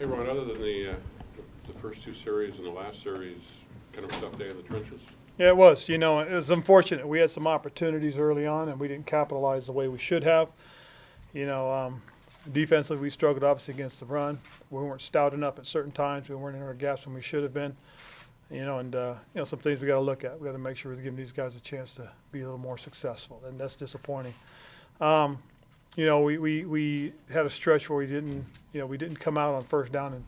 Hey, Ron, other than the first two series and the last series, kind of a tough day in the trenches. Yeah, it was. You know, it was unfortunate. We had some opportunities early on, and we didn't capitalize the way we should have. You know, defensively, we struggled obviously against the run. We weren't stout enough at certain times. We weren't in our gaps when we should have been. You know, and you know, some things we got to look at. We got to make sure we're giving these guys a chance to be a little more successful, and that's disappointing. You know, we had a stretch where we didn't come out on first down and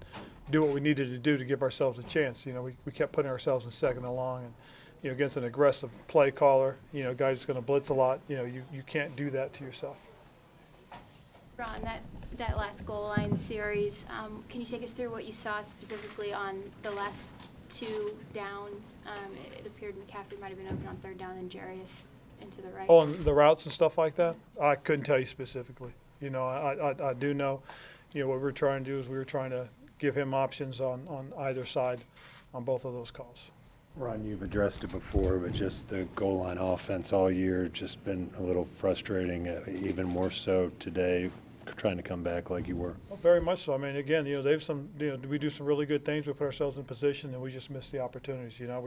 do what we needed to do to give ourselves a chance. You know, we kept putting ourselves in second and long, and you know, against an aggressive play caller, you know, guys going to blitz a lot. You know, you can't do that to yourself. Ron, that last goal line series, can you take us through what you saw specifically on the last two downs? It appeared McCaffrey might have been open on third down and Jarius into the right. Oh, and the routes and stuff like that? I couldn't tell you specifically. You know, I do know, you know, what we were trying to do is we were trying to give him options on either side on both of those calls. Ron, you've addressed it before, but just the goal line offense all year just been a little frustrating, even more so today, trying to come back like you were. Well, very much so. I mean, again, you know, we do some really good things. We put ourselves in position, and we just miss the opportunities. You know,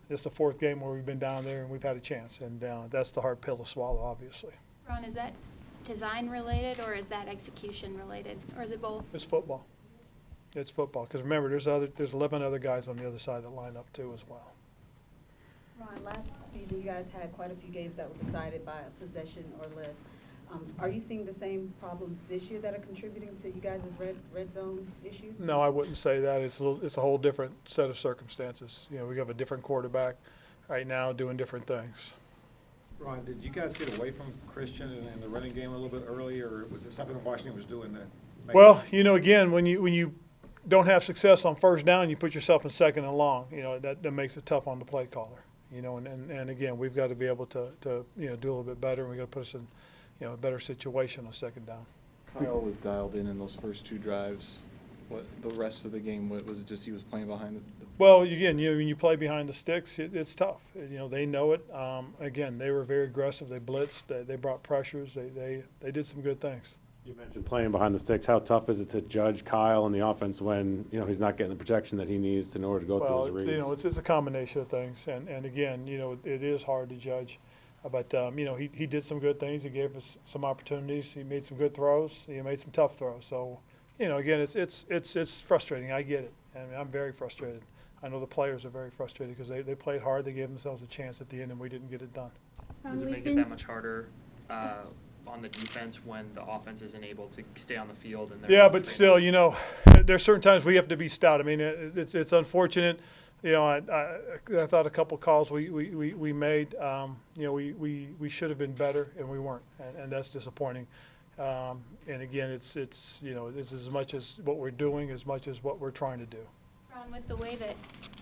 it's the fourth game where we've been down there and we've had a chance, and that's the hard pill to swallow, obviously. Ron, is that design related or is that execution related, or is it both? It's football. It's football. Because remember, there's 11 other guys on the other side that line up too as well. Ron, last season you guys had quite a few games that were decided by a possession or less. Are you seeing the same problems this year that are contributing to you guys' red zone issues? No, I wouldn't say that. It's a whole different set of circumstances. You know, we have a different quarterback right now doing different things. Ron, did you guys get away from Christian in the running game a little bit early, or was it something Washington was doing that? Well, you know, again, when you don't have success on first down, you put yourself in second and long. You know, that makes it tough on the play caller. You know, and again, we've got to be able to you know, do a little bit better, and we've got to put us in, you know, a better situation on second down. Kyle was dialed in those first two drives. What the rest of the game, what was it? Just he was playing behind the Well, again, you know, when you play behind the sticks, it's tough. You know, they know it. Again, they were very aggressive. They blitzed. They brought pressures. They did some good things. You mentioned playing behind the sticks. How tough is it to judge Kyle and the offense when, you know, he's not getting the protection that he needs in order to go through his reads? You know, it's a combination of things. And again, you know, it is hard to judge. But, you know, he did some good things. He gave us some opportunities. He made some good throws. He made some tough throws. So, you know, again, it's frustrating. I get it. I mean, I'm very frustrated. I know the players are very frustrated because they played hard. They gave themselves a chance at the end, and we didn't get it done. Does it make it that much harder on the defense when the offense isn't able to stay on the field? And Yeah, but still, you know, there's certain times we have to be stout. I mean, it's unfortunate. You know, I thought a couple calls we made, you know, we should have been better, and we weren't, and that's disappointing. And again, it's you know, it's as much as what we're doing as much as what we're trying to do. Ron, with the way that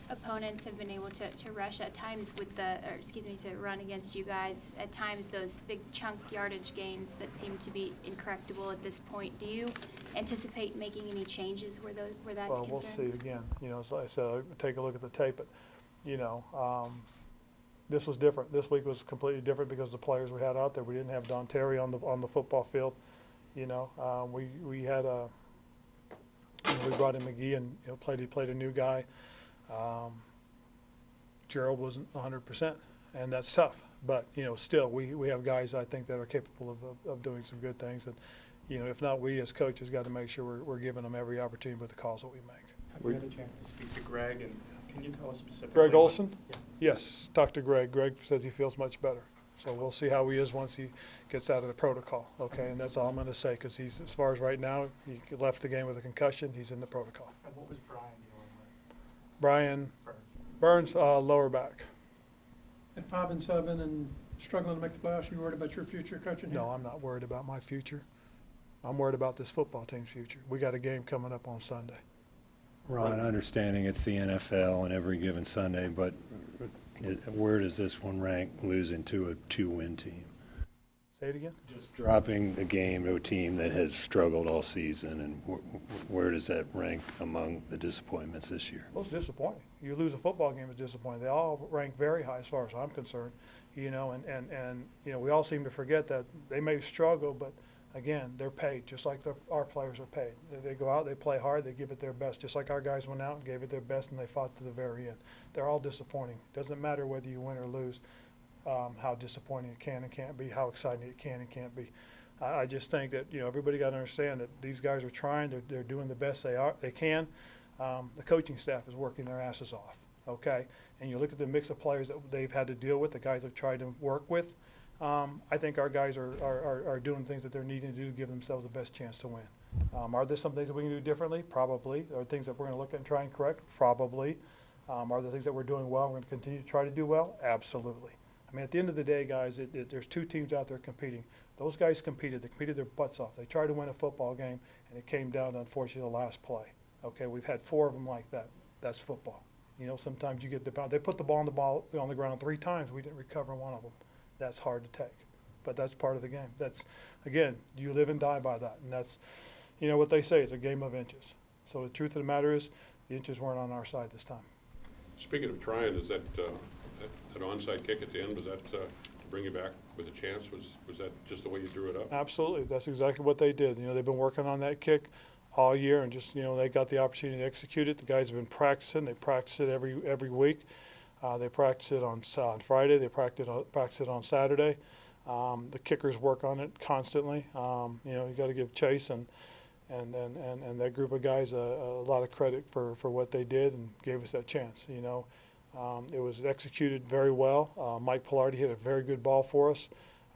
opponents have been able to rush at times to run against you guys, at times those big chunk yardage gains that seem to be incorrectable at this point, do you anticipate making any changes where that's Well, we'll concerned? see again. You know, as I said, I'll take a look at the tape, but you know, this was different. This week was completely different because of the players we had out there. We didn't have Don Terry on the football field. You know, we had a. You know, we brought in McGee and, you know, played a new guy. Gerald wasn't 100%, and that's tough. But, you know, still, we have guys, I think, that are capable of doing some good things. And, you know, if not, we as coaches got to make sure we're giving them every opportunity with the calls that we make. Have you had a chance to speak to Greg, and can you tell us specifically? Greg Olson? Yeah. Yes, talk to Greg. Greg says he feels much better. So we'll see how he is once he gets out of the protocol, okay? And that's all I'm going to say, because he's, as far as right now, he left the game with a concussion. He's in the protocol. And what was Brian dealing with? Brian Burns, lower back. At 5-7 and struggling to make the playoffs, you worried about your future coaching here? No, I'm not worried about my future. I'm worried about this football team's future. We got a game coming up on Sunday. Ron, understanding it's the NFL and every given Sunday, but where does this one rank losing to a 2-win team? Say it again? Just dropping a game to a team that has struggled all season, and where does that rank among the disappointments this year? Well, it's disappointing. You lose a football game, it's disappointing. They all rank very high as far as I'm concerned, you know, and you know, we all seem to forget that they may struggle, but again, they're paid just like our players are paid. They go out, they play hard, they give it their best, just like our guys went out and gave it their best and they fought to the very end. They're all disappointing. Doesn't matter whether you win or lose, how disappointing it can and can't be, how exciting it can and can't be. I just think that, everybody got to understand that these guys are trying, they're doing the best they can. The coaching staff is working their asses off, okay? And you look at the mix of players that they've had to deal with, the guys they've tried to work with. I think our guys are doing things that they're needing to do to give themselves the best chance to win. Are there some things that we can do differently? Probably. Are there things that we're going to look at and try and correct? Probably. Are there things that we're doing well and we're going to continue to try to do well? Absolutely. I mean, at the end of the day, guys, there's two teams out there competing. Those guys competed. They competed their butts off. They tried to win a football game, and it came down to, unfortunately, the last play. Okay, we've had 4 of them like that. That's football. Sometimes you get they put the ball on the ground 3 times. We didn't recover one of them. That's hard to take, but that's part of the game. That's, again, you live and die by that, and that's, what they say, it's a game of inches. So the truth of the matter is, the inches weren't on our side this time. Speaking of trying, is that onside kick at the end, was that to bring you back with a chance? Was that just the way you drew it up? Absolutely, that's exactly what they did. They've been working on that kick all year, and just, they got the opportunity to execute it. The guys have been practicing. They practice it every week. They practice it on Friday. They practice it on Saturday. The kickers work on it constantly. You got to give Chase and that group of guys a lot of credit for what they did and gave us that chance. It was executed very well. Mike Pilardi hit a very good ball for us,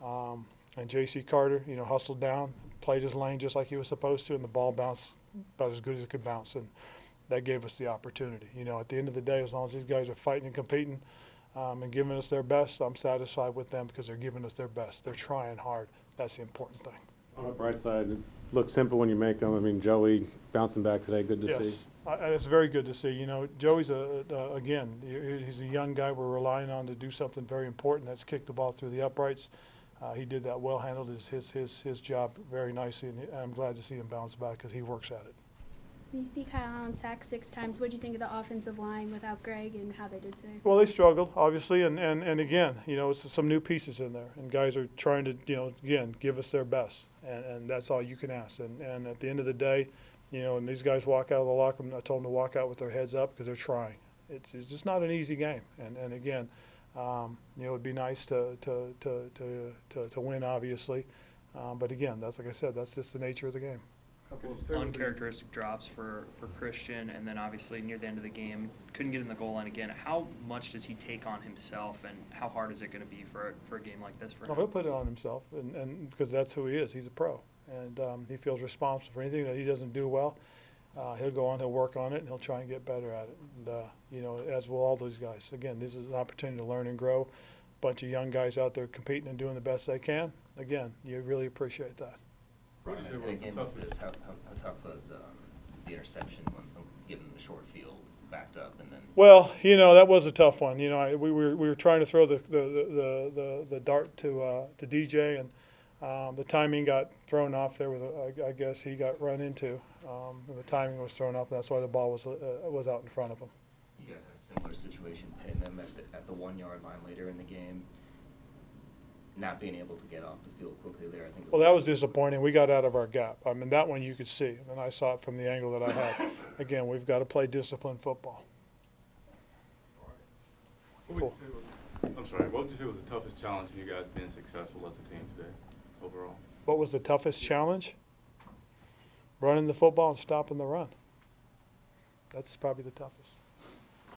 and J.C. Carter, hustled down, played his lane just like he was supposed to, and the ball bounced about as good as it could bounce. And that gave us the opportunity. At the end of the day, as long as these guys are fighting and competing and giving us their best, I'm satisfied with them because they're giving us their best. They're trying hard. That's the important thing. On the bright side, it looks simple when you make them. I mean, Joey bouncing back today, good to see. Yes, it's very good to see. Joey's, again, he's a young guy we're relying on to do something very important. That's kick the ball through the uprights. He did that well, handled his job very nicely, and I'm glad to see him bounce back because he works at it. You see Kyle Allen sacked 6 times. What do you think of the offensive line without Greg and how they did today? Well, they struggled, obviously, and again, it's some new pieces in there, and guys are trying to, again, give us their best, and that's all you can ask. And at the end of the day, and these guys walk out of the locker room, I told them to walk out with their heads up because they're trying. It's just not an easy game, and again, it'd be nice to win, obviously, but again, that's like I said, that's just the nature of the game. Uncharacteristic drops for Christian, and then obviously near the end of the game, couldn't get in the goal line again. How much does he take on himself, and how hard is it going to be for a game like this for him? Oh, he'll put it on himself, and because that's who he is. He's a pro, and he feels responsible for anything that he doesn't do well. He'll go on, he'll work on it, and he'll try and get better at it. And, as will all those guys. Again, this is an opportunity to learn and grow. A bunch of young guys out there competing and doing the best they can. Again, you really appreciate that. Ron, in a game like this, how tough was the interception when given the short field backed up and then? Well, that was a tough one. We were trying to throw the dart to DJ, and the timing got thrown off. There was I guess he got run into, and the timing was thrown off. That's why the ball was out in front of him. You guys had a similar situation, pitting them at the 1 yard line later in the game. Not being able to get off the field quickly there, I think. Well, that was disappointing. We got out of our gap. I mean, that one you could see, and I saw it from the angle that I had. Again, we've got to play disciplined football. Cool. I'm sorry, what would you say was the toughest challenge in you guys being successful as a team today, overall? What was the toughest challenge? Running the football and stopping the run. That's probably the toughest.